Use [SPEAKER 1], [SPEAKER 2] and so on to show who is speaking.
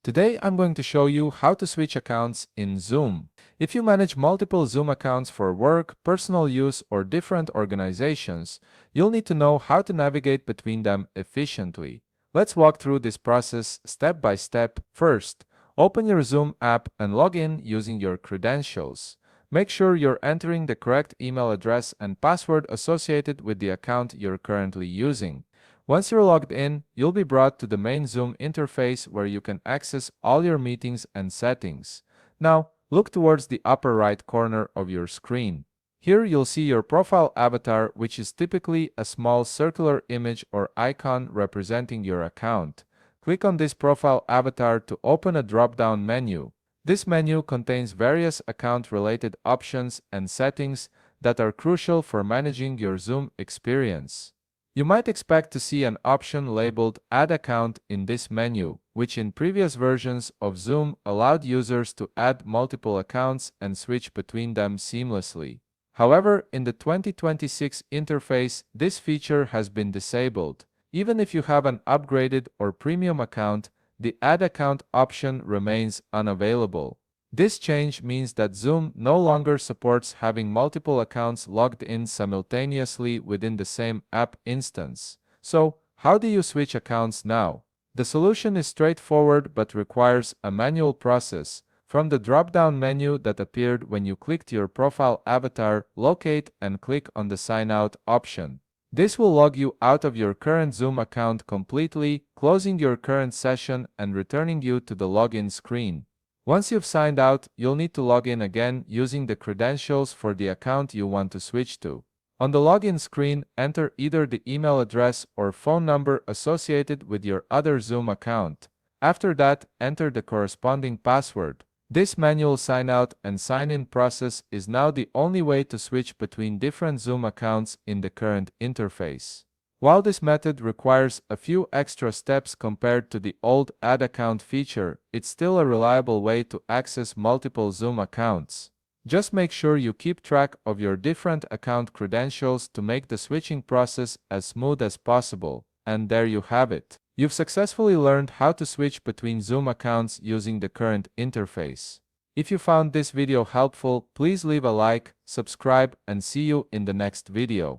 [SPEAKER 1] Today I'm going to show you how to switch accounts in Zoom. If you manage multiple Zoom accounts for work, personal use, or different organizations, you'll need to know how to navigate between them efficiently. Let's walk through this process step by step. First, open your Zoom app and log in using your credentials. Make sure you're entering the correct email address and password associated with the account you're currently using. Once you're logged in, you'll be brought to the main Zoom interface where you can access all your meetings and settings. Now, look towards the upper right corner of your screen. Here you'll see your profile avatar, which is typically a small circular image or icon representing your account. Click on this profile avatar to open a drop-down menu. This menu contains various account-related options and settings that are crucial for managing your Zoom experience. You might expect to see an option labeled Add Account in this menu, which in previous versions of Zoom allowed users to add multiple accounts and switch between them seamlessly. However, in the 2026 interface, this feature has been disabled. Even if you have an upgraded or premium account, the Add Account option remains unavailable. This change means that Zoom no longer supports having multiple accounts logged in simultaneously within the same app instance. So, how do you switch accounts now? The solution is straightforward but requires a manual process. From the drop-down menu that appeared when you clicked your profile avatar, locate and click on the Sign Out option. This will log you out of your current Zoom account completely, closing your current session and returning you to the login screen. Once you've signed out, you'll need to log in again using the credentials for the account you want to switch to. On the login screen, enter either the email address or phone number associated with your other Zoom account. After that, enter the corresponding password. This manual sign-out and sign-in process is now the only way to switch between different Zoom accounts in the current interface. While this method requires a few extra steps compared to the old Add Account feature, it's still a reliable way to access multiple Zoom accounts. Just make sure you keep track of your different account credentials to make the switching process as smooth as possible. And there you have it. You've successfully learned how to switch between Zoom accounts using the current interface. If you found this video helpful, please leave a like, subscribe, and see you in the next video.